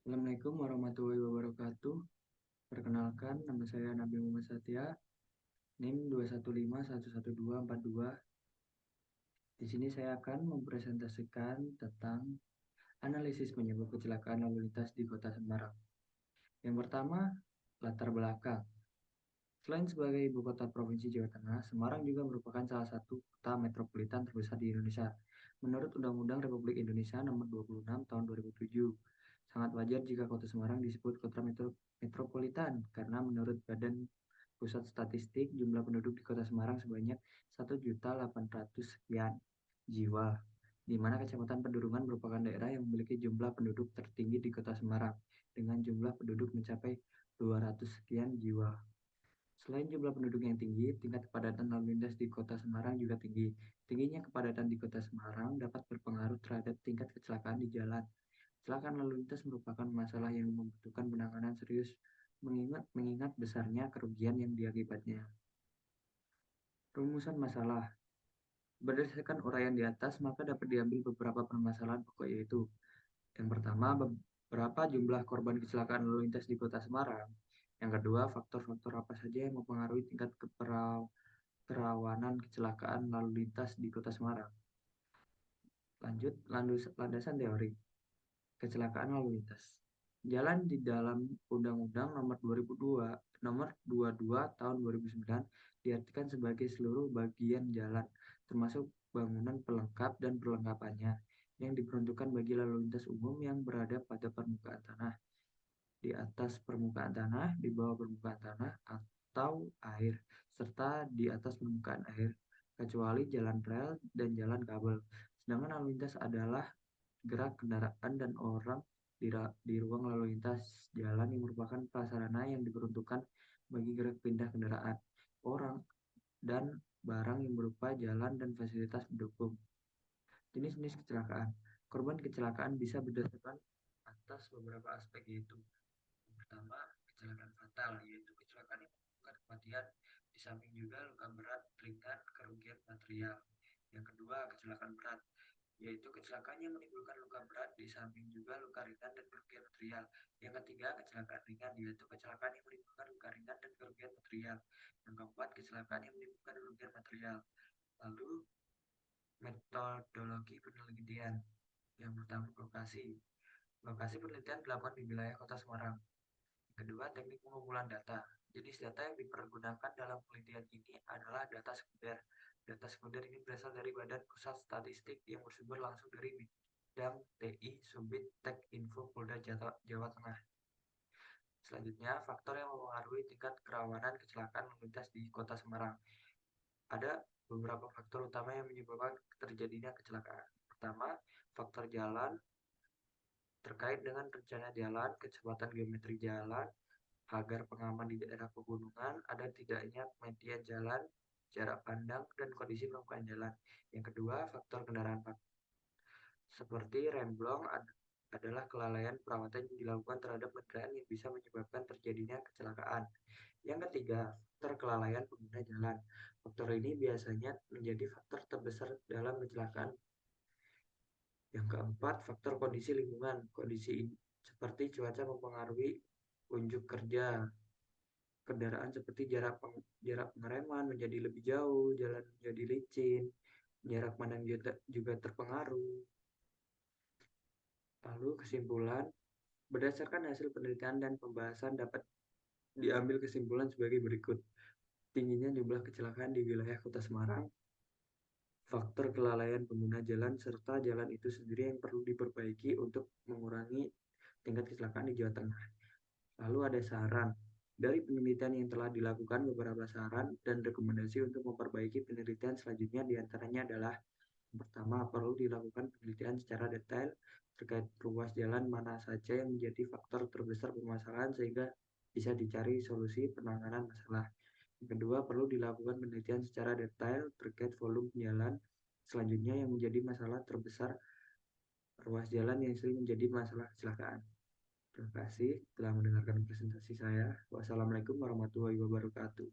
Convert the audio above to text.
Assalamualaikum warahmatullahi wabarakatuh. Perkenalkan, nama saya Nabi Muhammad Satya, NIM 215111242. Di sini saya akan mempresentasikan tentang analisis penyebab kecelakaan lalu lintas di Kota Semarang. Yang pertama, latar belakang. Selain sebagai ibu kota Provinsi Jawa Tengah, Semarang juga merupakan salah satu kota metropolitan terbesar di Indonesia. Menurut Undang-Undang Republik Indonesia Nomor 26 Tahun 2007, sangat wajar jika Kota Semarang disebut kota metropolitan karena menurut Badan Pusat Statistik jumlah penduduk di Kota Semarang sebanyak 1.800.000 sekian jiwa, di mana Kecamatan Pedurungan merupakan daerah yang memiliki jumlah penduduk tertinggi di Kota Semarang dengan jumlah penduduk mencapai 200 sekian jiwa. Selain jumlah penduduk yang tinggi, tingkat kepadatan lalu lintas di Kota Semarang juga tinggi. Tingginya kepadatan di Kota Semarang dapat berpengaruh terhadap tingkat kecelakaan di jalan. Kecelakaan lalu lintas merupakan masalah yang membutuhkan penanganan serius mengingat besarnya kerugian yang diakibatnya. Rumusan masalah. Berdasarkan uraian di atas, maka dapat diambil beberapa permasalahan pokok yaitu: yang pertama, berapa jumlah korban kecelakaan lalu lintas di Kota Semarang. Yang kedua, faktor-faktor apa saja yang mempengaruhi tingkat kerawanan kecelakaan lalu lintas di Kota Semarang. Lanjut, landasan teori kecelakaan lalu lintas. Jalan di dalam Undang-Undang Nomor 2002, Nomor 22 Tahun 2009 diartikan sebagai seluruh bagian jalan, termasuk bangunan pelengkap dan perlengkapannya, yang diperuntukkan bagi lalu lintas umum yang berada pada permukaan tanah, di atas permukaan tanah, di bawah permukaan tanah, atau air, serta di atas permukaan air, kecuali jalan rel dan jalan kabel. Sedangkan lalu lintas adalah gerak kendaraan dan orang di ruang lalu lintas jalan yang merupakan prasarana yang diperuntukkan bagi gerak pindah kendaraan, orang, dan barang yang berupa jalan dan fasilitas pendukung. Jenis-jenis kecelakaan. Korban kecelakaan bisa berdasarkan atas beberapa aspek yaitu: yang pertama, kecelakaan fatal, yaitu kecelakaan yang menyebabkan kematian, di samping juga luka berat, ringan, kerugian material. Yang kedua, kecelakaan berat, yaitu kecelakaan yang menimbulkan luka berat, di samping juga luka ringan dan kerugian material. Yang ketiga, kecelakaan ringan, yaitu kecelakaan yang menimbulkan luka ringan dan kerugian material. Yang keempat, kecelakaan yang menimbulkan kerugian material. Lalu, metodologi penelitian. Yang pertama, lokasi. Lokasi penelitian dilakukan di wilayah Kota Semarang. Kedua, teknik pengumpulan data. Jenis data yang dipergunakan dalam penelitian ini adalah data sekunder. Data sekunder ini berasal dari Badan Pusat Statistik yang bersumber langsung dari Bidang TI Subit Tek Info Polda Jawa Tengah. Selanjutnya, faktor yang mempengaruhi tingkat kerawanan kecelakaan lalu lintas di Kota Semarang. Ada beberapa faktor utama yang menyebabkan terjadinya kecelakaan. Pertama, faktor jalan terkait dengan rencana jalan, kecepatan geometri jalan, pagar pengaman di daerah pegunungan, ada tidaknya median jalan, jarak pandang, dan kondisi permukaan jalan. Yang kedua, faktor kendaraan seperti remblong adalah kelalaian perawatan yang dilakukan terhadap kendaraan yang bisa menyebabkan terjadinya kecelakaan. Yang ketiga, faktor kelalaian pengguna jalan. Faktor ini biasanya menjadi faktor terbesar dalam kecelakaan. Yang keempat, faktor kondisi lingkungan. Kondisi ini seperti cuaca mempengaruhi unjuk kerja kendaraan, seperti jarak pengereman menjadi lebih jauh, jalan menjadi licin, jarak pandang juga terpengaruh. Lalu kesimpulan, berdasarkan hasil penelitian dan pembahasan dapat diambil kesimpulan sebagai berikut: tingginya jumlah kecelakaan di wilayah Kota Semarang, faktor kelalaian pengguna jalan, serta jalan itu sendiri yang perlu diperbaiki untuk mengurangi tingkat kecelakaan di Jawa Tengah. Lalu ada saran. Dari penelitian yang telah dilakukan, beberapa saran dan rekomendasi untuk memperbaiki penelitian selanjutnya diantaranya adalah: yang pertama, perlu dilakukan penelitian secara detail terkait ruas jalan mana saja yang menjadi faktor terbesar permasalahan sehingga bisa dicari solusi penanganan masalah. Yang kedua, perlu dilakukan penelitian secara detail terkait volume jalan selanjutnya yang menjadi masalah terbesar ruas jalan yang sering menjadi masalah kecelakaan. Terima kasih telah mendengarkan presentasi saya. Wassalamualaikum warahmatullahi wabarakatuh.